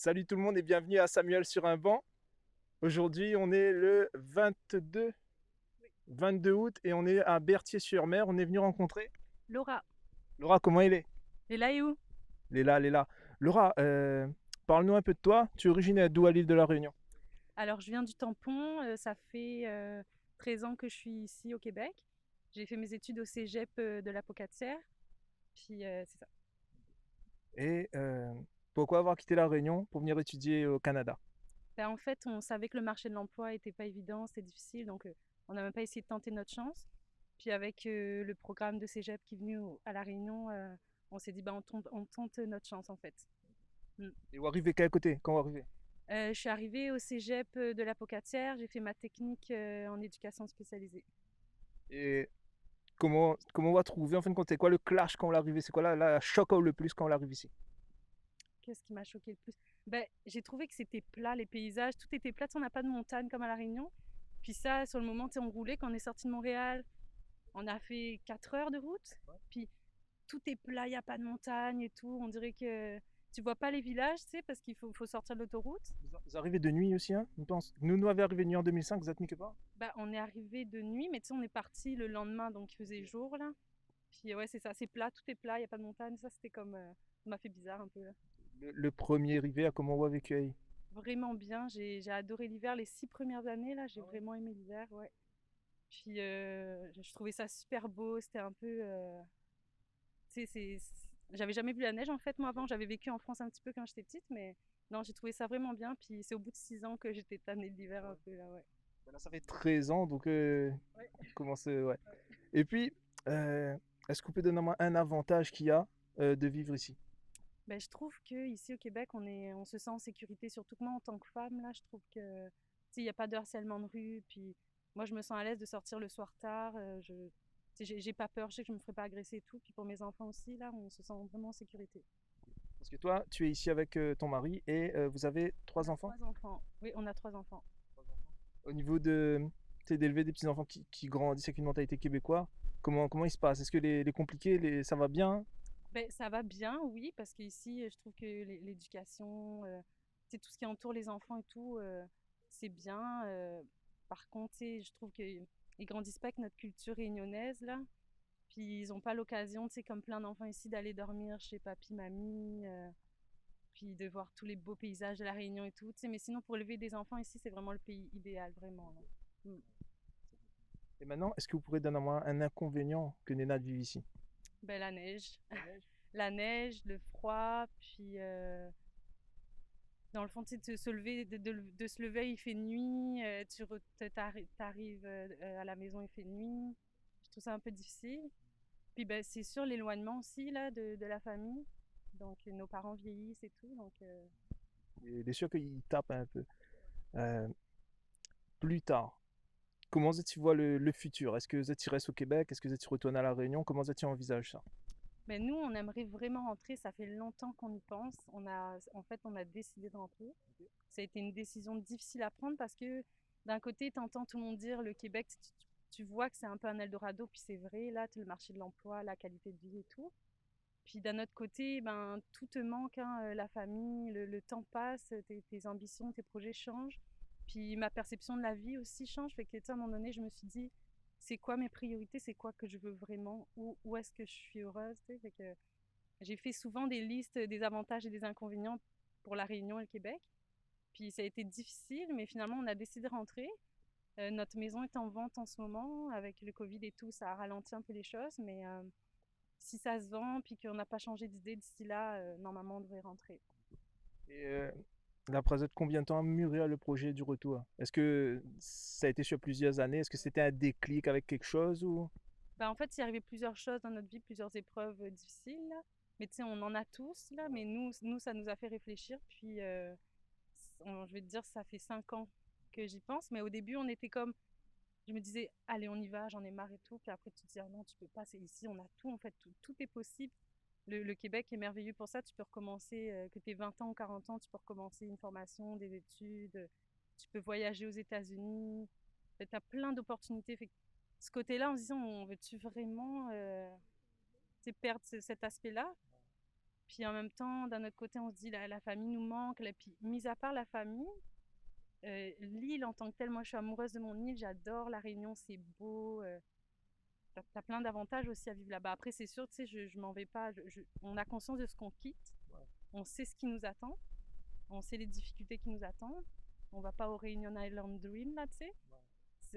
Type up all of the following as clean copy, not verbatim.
Salut tout le monde et bienvenue à Samuel sur un banc. Aujourd'hui, on est le 22 août et on est à Berthier-sur-Mer. On est venu rencontrer Laura, Laura. Comment elle est? et là est où? Elle est là, elle est là. Laura, parle-nous un peu de toi. Tu es originaire d'où à l'île de la Réunion? Alors, je viens du Tampon, ça fait 13 ans que je suis ici au Québec. J'ai fait mes études au cégep de la Pocatière, puis c'est ça. Et pourquoi avoir quitté la Réunion pour venir étudier au Canada? Ben, en fait, on savait que le marché de l'emploi était pas évident, c'était difficile, donc on n'a même pas essayé de tenter notre chance. Puis avec le programme de cégep qui est venu à La Réunion, on s'est dit, ben, on tente notre chance en fait. Mm. Et vous arrivez quel côté quand vous arrivez? Je suis arrivée au cégep de la Pocatière, j'ai fait ma technique en éducation spécialisée. Et comment on va trouver en fin de compte? C'est quoi le clash quand on arrive? C'est quoi la choc le plus quand on arrive ici? Qu'est-ce qui m'a choqué le plus? Ben, j'ai trouvé que c'était plat, les paysages, tout était plat, tu sais, on n'a pas de montagne comme à La Réunion. Puis ça, sur le moment, tu sais, on roulait quand on est sorti de Montréal, on a fait 4 heures de route, puis tout est plat, il n'y a pas de montagne et tout. On dirait que tu vois pas les villages, tu sais, parce qu'il faut sortir de l'autoroute. Vous arrivez de nuit aussi, hein? Je pense. Nous avons arrivé de nuit en 2005. Vous êtes mis que pas? Ben, on est arrivé de nuit, mais tu sais, on est parti le lendemain, donc il faisait jour là. Puis ouais, c'est ça, c'est plat, tout est plat, il n'y a pas de montagne. Ça, c'était comme. Ça m'a fait bizarre un peu là. Le premier hiver, comment on va vécu ahí? Vraiment bien, j'ai adoré l'hiver. Les 6 premières années là, j'ai vraiment aimé l'hiver, ouais. Puis je trouvais ça super beau. C'était un peu. Tu sais, j'avais jamais vu la neige en fait, moi avant. J'avais vécu en France un petit peu quand j'étais petite, mais non, j'ai trouvé ça vraiment bien. Puis c'est au bout de 6 ans que j'étais tannée de l'hiver un peu là, ouais. Là, ça fait 13 ans, donc Ouais. on commence, ouais. Et puis, euh, est-ce qu'on peut donner un avantage qu'il y a de vivre ici? Ben, je trouve que ici au Québec, on se sent en sécurité, surtout que moi en tant que femme là, je trouve que tu sais, il n'y a pas de harcèlement de rue. Puis moi, je me sens à l'aise de sortir le soir tard. Tu sais, j'ai pas peur, je sais que je me ferai pas agresser et tout. Puis pour mes enfants aussi là, on se sent vraiment en sécurité. Parce que toi, tu es ici avec ton mari et vous avez On trois a enfants. 3 enfants. Oui, on a 3 enfants. Au niveau de, tu sais, d'élever des petits-enfants qui grandissent avec une mentalité québécoise, comment il se passe? Est-ce que les compliqués, ça va bien? Ben, ça va bien, oui, parce qu'ici, je trouve que l'éducation, tu sais, tout ce qui entoure les enfants et tout, c'est bien. Par contre, tu sais, je trouve qu'ils grandissent pas avec notre culture réunionnaise, là. Puis ils n'ont pas l'occasion, tu sais, comme plein d'enfants ici, d'aller dormir chez papy, mamie, puis de voir tous les beaux paysages de la Réunion et tout. Tu sais, mais sinon, pour élever des enfants ici, c'est vraiment le pays idéal, vraiment, là. Mm. Et maintenant, est-ce que vous pourrez donner à moi un inconvénient que Néna vive ici? Ben, la neige. La neige. La neige, le froid, puis dans le fond, tu sais, de se lever, de se lever, il fait nuit, t'arrives à la maison, il fait nuit. Je trouve ça un peu difficile. Puis ben, c'est sûr l'éloignement aussi là, de la famille. Donc nos parents vieillissent et tout. Donc Il est sûr qu'il tape un peu. Euh, Plus tard, comment tu vois le futur? Est-ce que tu restes au Québec? Est-ce que tu retournes à La Réunion? Comment tu envisages ça? ben, nous, on aimerait vraiment rentrer. Ça fait longtemps qu'on y pense. En fait, on a décidé de rentrer. Ça a été une décision difficile à prendre parce que d'un côté, tu entends tout le monde dire le Québec, tu vois que c'est un peu un Eldorado, puis c'est vrai, là, tu le marché de l'emploi, la qualité de vie et tout. Puis d'un autre côté, ben, tout te manque, hein, la famille, le temps passe, tes ambitions, tes projets changent. Puis ma perception de la vie aussi change. Fait que, tu sais, à un moment donné, je me suis dit, c'est quoi mes priorités, c'est quoi que je veux vraiment, où est-ce que je suis heureuse, tu sais. Fait que j'ai fait souvent des listes des avantages et des inconvénients pour la Réunion et le Québec. Puis ça a été difficile, mais finalement, on a décidé de rentrer. Notre maison est en vente en ce moment. Avec le Covid et tout, ça a ralenti un peu les choses, mais si ça se vend puis qu'on n'a pas changé d'idée d'ici là, normalement on devrait rentrer. Et là, après combien de temps a mûrir le projet du retour? Est-ce que ça a été sur plusieurs années? Est-ce que c'était un déclic avec quelque chose ou? Ben, en fait, il est arrivé plusieurs choses dans notre vie, plusieurs épreuves difficiles. Là. Mais tu sais, on en a tous, là, mais nous, ça nous a fait réfléchir. Puis, je vais te dire, ça fait 5 ans que j'y pense. Mais au début, on était comme, je me disais, allez, on y va, j'en ai marre et tout. Puis après, tu te dis, ah non, tu peux pas, c'est ici, on a tout, en fait, tout est possible. Le Québec est merveilleux pour ça. Tu peux recommencer, que tu aies 20 ans ou 40 ans, tu peux recommencer une formation, des études. Tu peux voyager aux États-Unis. Tu as plein d'opportunités. Fait que ce côté-là, on se disant, on veut-tu vraiment perdre cet aspect-là? puis en même temps, d'un autre côté, on se dit la famille nous manque. Et puis, mis à part la famille, l'île en tant que telle, moi je suis amoureuse de mon île, j'adore la Réunion, c'est beau. T'as plein d'avantages aussi à vivre là-bas. Après, c'est sûr, tu sais, je m'en vais pas. On a conscience de ce qu'on quitte, on sait ce qui nous attend, on sait les difficultés qui nous attendent. On va pas au Réunion Island Dream là, tu sais.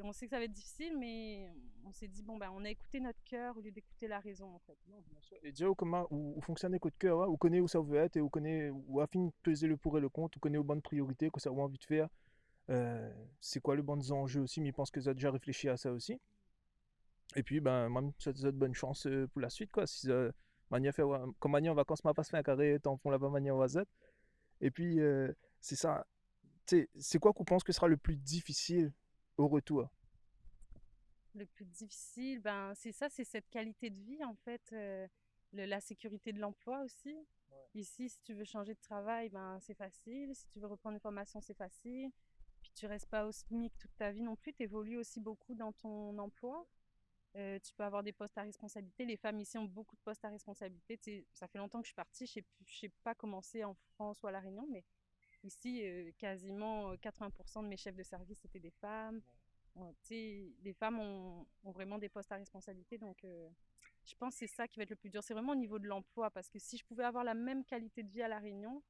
On sait que ça va être difficile, mais on s'est dit, bon, ben, on a écouté notre cœur au lieu d'écouter la raison, en fait. Non, bien sûr. Et déjà, comment, où fonctionne les coups de cœur, hein, où connaît où ça veut être, et où connaît, où affine de peser le pour et le contre, où connaît aux bonnes priorités, que ça a envie de faire, c'est quoi le bon enjeux aussi, mais je pense que ça a déjà réfléchi à ça aussi. Et puis, ben, moi, je te souhaite bonne chance pour la suite, quoi. Si mania fait, comme mania en vacances, ma passe fait un carré, tampon là-bas, mania en Z. Et puis, c'est ça. Tu sais, c'est quoi qu'on pense que sera le plus difficile au retour? Le plus difficile, ben, c'est ça, c'est cette qualité de vie, en fait, la sécurité de l'emploi aussi. Ici, si tu veux changer de travail, ben, c'est facile. Si tu veux reprendre une formation, c'est facile. Puis tu restes pas au SMIC toute ta vie non plus. Tu évolues aussi beaucoup dans ton emploi. Tu peux avoir des postes à responsabilité. Les femmes ici ont beaucoup de postes à responsabilité. Tu sais, ça fait longtemps que je suis partie. Je sais pas comment c'est en France ou à La Réunion, mais ici, quasiment 80% de mes chefs de service étaient des femmes. Tu sais, les femmes ont vraiment des postes à responsabilité. Donc, je pense que c'est ça qui va être le plus dur. C'est vraiment au niveau de l'emploi. Parce que si je pouvais avoir la même qualité de vie à La Réunion,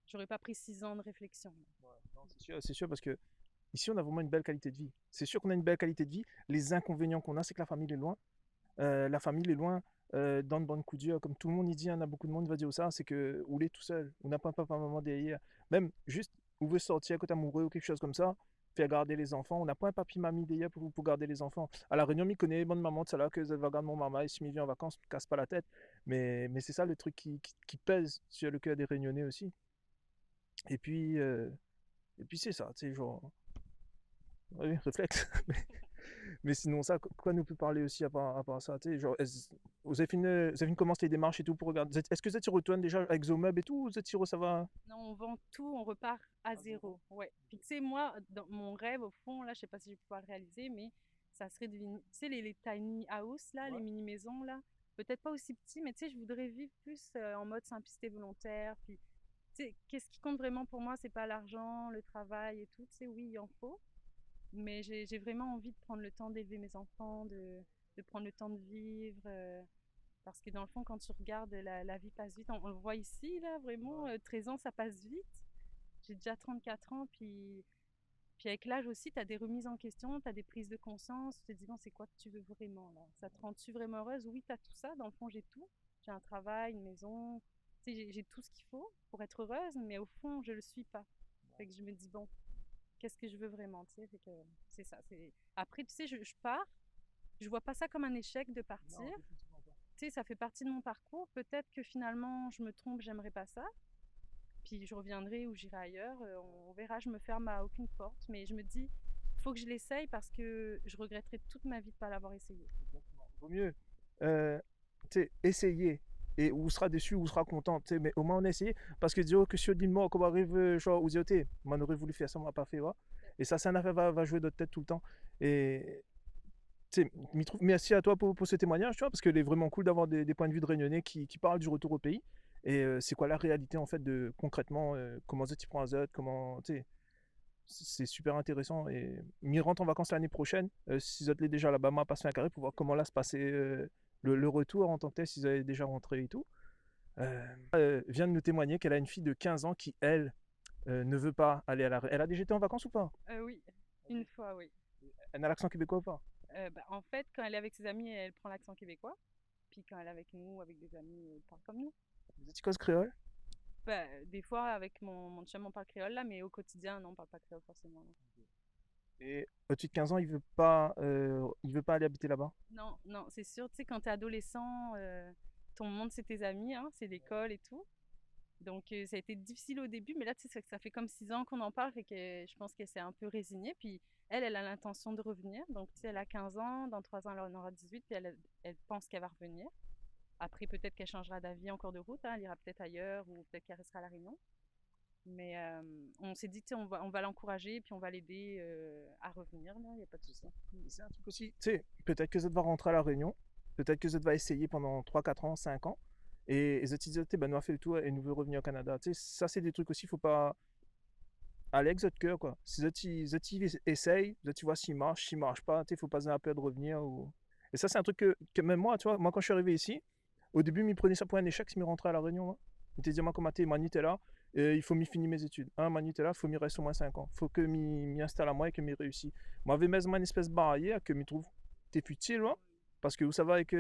j'aurais pas pris 6 ans de réflexion. Ouais, non, c'est sûr, parce que ici, on a vraiment une belle qualité de vie. C'est sûr qu'on a une belle qualité de vie. Les inconvénients qu'on a, c'est que la famille est loin. La famille est loin dans de bonnes coups durs. Comme tout le monde y dit, il y en a beaucoup de monde qui va dire ça, c'est que on est tout seul. On n'a pas papa, maman derrière. Même juste, on veut sortir quand amoureux ou quelque chose comme ça, faire garder les enfants. On n'a pas un papi, mamie derrière pour garder les enfants. À la Réunion, je connais bonne maman de ça là, que je vais garder mon maman et si je viens en vacances, je ne me casse pas la tête. Mais c'est ça le truc qui pèse sur le cœur des Réunionnais aussi. Et puis, euh, et puis c'est ça, tu sais, genre, oui, réflexe. Mais sinon, ça, quoi nous peut parler aussi à part ça, tu sais, genre, vous avez fini commencer les démarches et tout pour regarder. Est-ce que vous êtes sur retourne déjà avec Zomub et tout, ou vous êtes sur ça va? Non, on vend tout, on repart à zéro. Ouais. Puis tu sais, moi, dans mon rêve, au fond, là, je sais pas si je vais pouvoir le réaliser, mais ça serait de vivre, tu sais, les tiny house, là, les Ouais. mini-maisons, là. Peut-être pas aussi petits, mais tu sais, je voudrais vivre plus en mode simplicité volontaire. Puis, tu sais, qu'est-ce qui compte vraiment pour moi, c'est pas l'argent, le travail et tout. Tu sais, oui, il en faut. Mais j'ai vraiment envie de prendre le temps d'élever mes enfants, de prendre le temps de vivre. Parce que dans le fond, quand tu regardes, la vie passe vite. On le voit ici, là, vraiment, 13 ans, ça passe vite. J'ai déjà 34 ans, puis avec l'âge aussi, tu as des remises en question, tu as des prises de conscience. Tu te dis, bon, c'est quoi que tu veux vraiment, là? Ça te rend-tu vraiment heureuse? Oui, tu as tout ça. Dans le fond, j'ai tout. J'ai un travail, une maison. Tu sais, j'ai tout ce qu'il faut pour être heureuse, mais au fond, je le suis pas. Fait que je me dis, bon, qu'est-ce que je veux vraiment, tu sais? Fait que c'est ça. Après, tu sais, je pars. Je vois pas ça comme un échec de partir. Non, définitivement pas. Tu sais, ça fait partie de mon parcours. Peut-être que finalement, je me trompe, j'aimerais pas ça. Puis je reviendrai ou j'irai ailleurs. On verra, je me ferme à aucune porte. Mais je me dis, faut que je l'essaye parce que je regretterai toute ma vie de pas l'avoir essayé. Exactement. Vaut mieux, euh, tu sais, essayer. Et ou sera déçu ou sera content, tu sais, mais au moins on a essayé. Parce que dire que si on dit moi, qu'on arrive, genre, ou dire, on aurait voulu faire ça, on n'a pas fait, ouais. Et ça, c'est un affaire va jouer notre tête tout le temps. Et tu sais, merci à toi pour ce témoignage, tu vois, parce que c'est vraiment cool d'avoir des points de vue de Réunionnais qui parlent du retour au pays. Et c'est quoi la réalité, en fait, de concrètement, comment tu prends un Z, comment, tu sais, c'est super intéressant. Et m'y rentre en vacances l'année prochaine, si vous êtes déjà là-bas, moi, passer un carré pour voir comment là se passait le retour en tant que tel, s'ils avaient déjà rentré et tout. Vient de nous témoigner qu'elle a une fille de 15 ans qui, elle, ne veut pas aller à la... Elle a déjà été en vacances ou pas? Oui, une fois, oui. Elle a l'accent québécois ou pas? Bah, en fait, quand elle est avec ses amis, elle prend l'accent québécois. Puis quand elle est avec nous, avec des amis, elle parle comme nous. Vous êtes cause créole? Bah, des fois, avec mon chum, on parle créole là, mais au quotidien, non, on parle pas créole forcément. Non. Et au-dessus de 15 ans, il veut pas aller habiter là-bas. Non, non, c'est sûr, tu sais, quand t'es adolescent, ton monde, c'est tes amis, hein, c'est l'école et tout. Donc, ça a été difficile au début, mais là, tu sais, ça fait comme 6 ans qu'on en parle, fait que je pense qu'elle s'est un peu résignée. Puis, elle a l'intention de revenir. Donc, tu sais, elle a 15 ans, dans 3 ans, elle en aura 18, puis elle pense qu'elle va revenir. Après, peut-être qu'elle changera d'avis en cours de route, hein, elle ira peut-être ailleurs ou peut-être qu'elle restera à La Réunion. Mais on s'est dit, tu sais, on va l'encourager, puis on va l'aider à revenir, il n'y a pas de souci. C'est un truc aussi, tu sais, peut-être que ça va rentrer à La Réunion, peut-être que ça va essayer pendant 3 4 ans, 5 ans. Et les autres disaient, ben, nous a fait le tour et nous veut revenir au Canada. Tu sais, ça, c'est des trucs aussi, faut pas aller avec votre cœur, quoi. Si les autres, ils essayent, les autres, tu vois s'il marche pas, tu sais, faut pas avoir peur de revenir. Et ça, c'est un truc que même moi, tu vois, moi, quand je suis arrivé ici, au début, il prenait ça pour un échec, s'il me rentrait à La Réunion. Hein. Il te disait, moi, comme Mani, t'es là, il faut m'y finir mes études. Mani, t'es là, il faut m'y rester au moins 5 ans. Il faut que m'y installe à moi et que m'y réussis. Moi, j'avais même une espèce de barrière que m'y trouve, t'es futile, hein, parce que où ça va avec, tu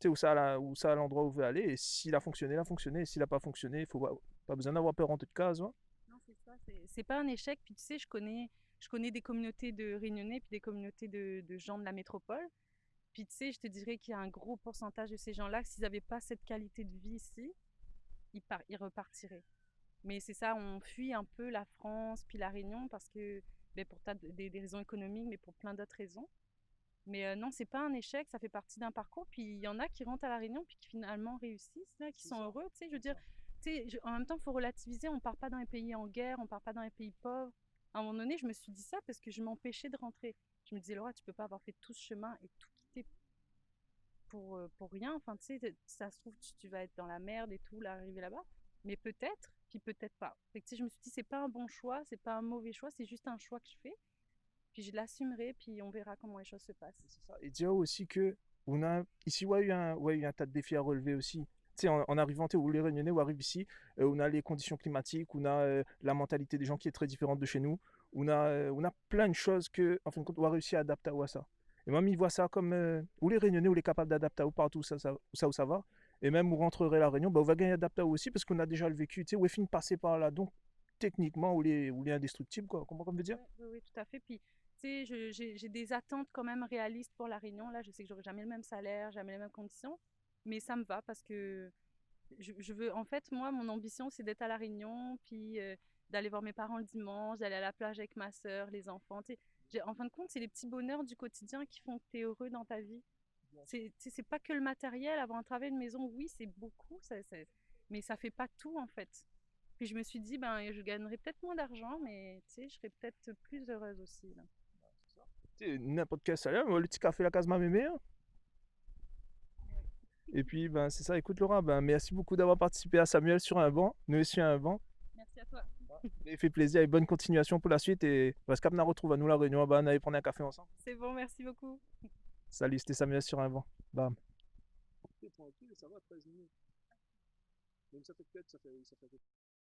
sais, où ça à l'endroit où veut aller. Et s'il a fonctionné, il a fonctionné. Et s'il n'a pas fonctionné, il faut pas besoin d'avoir peur en toute case. Hein. Non, c'est ça, c'est pas un échec. Puis tu sais, je connais des communautés de Réunionnais, puis des communautés de gens de la métropole. Puis tu sais, je te dirais qu'il y a un gros pourcentage de ces gens-là, s'ils n'avaient pas cette qualité de vie ici, ils repartiraient. Mais c'est ça, on fuit un peu la France, puis la Réunion, parce que, ben, pour des raisons économiques, mais pour plein d'autres raisons. Mais non, c'est pas un échec, ça fait partie d'un parcours. Puis il y en a qui rentrent à La Réunion, puis qui finalement réussissent, là, qui sont heureux. Tu sais, je veux dire, tu sais, en même temps, il faut relativiser. On part pas dans les pays en guerre, on part pas dans les pays pauvres. À un moment donné, je me suis dit ça parce que je m'empêchais de rentrer. Je me disais, Laura, tu peux pas avoir fait tout ce chemin et tout quitter pour rien. Enfin, tu sais, ça se trouve, tu vas être dans la merde et tout, là, arriver là-bas. Mais peut-être, puis peut-être pas. Fait que, tu sais, je me suis dit, c'est pas un bon choix, c'est pas un mauvais choix, c'est juste un choix que je fais. Puis je l'assumerai, puis on verra comment les choses se passent. C'est ça. Et dire aussi que ici, il y a un tas de défis à relever aussi. Tu sais, en arrivant, où les Réunionnais où arrivent ici, on a les conditions climatiques, on a la mentalité des gens qui est très différente de chez nous, on a plein de choses que, en fin de compte, on a réussi à adapter à ça. Et moi, ils voient ça comme où les Réunionnais, où les capables d'adapter à partout où ça va. Et même où rentrerait la Réunion, bah, on va gagner adapter à aussi parce qu'on a déjà le vécu, tu sais, où est fini de passer par là. Donc, techniquement, où les indestructibles, quoi. Comment on veut dire? Oui, oui, oui, tout à fait. Puis, tu sais, j'ai des attentes quand même réalistes pour La Réunion. Là, je sais que j'aurai jamais le même salaire, jamais les mêmes conditions, mais ça me va parce que je veux, en fait, moi, mon ambition, c'est d'être à La Réunion, puis d'aller voir mes parents le dimanche, d'aller à la plage avec ma sœur, les enfants. Tu sais, en fin de compte, c'est les petits bonheurs du quotidien qui font que tu es heureux dans ta vie. C'est pas que le matériel, avoir un travail, une maison, oui, c'est beaucoup, mais ça fait pas tout, en fait. Puis je me suis dit, ben, je gagnerais peut-être moins d'argent, mais tu sais, je serais peut-être plus heureuse aussi, là. Tu sais, n'importe quel salaire, le petit café, la case ma mémé. Hein. Et puis, ben, c'est ça. Écoute, Laura, ben, merci beaucoup d'avoir participé à Samuel sur un banc. Nous aussi à un banc. Merci à toi. Ça fait plaisir et bonne continuation pour la suite. Et parce qu'on retrouve à nous la réunion, ben, on allait prendre un café ensemble. C'est bon, merci beaucoup. Salut, c'était Samuel sur un banc. Bam. Tranquille, ça va, 13 minutes. Même ça fait peut-être, ça fait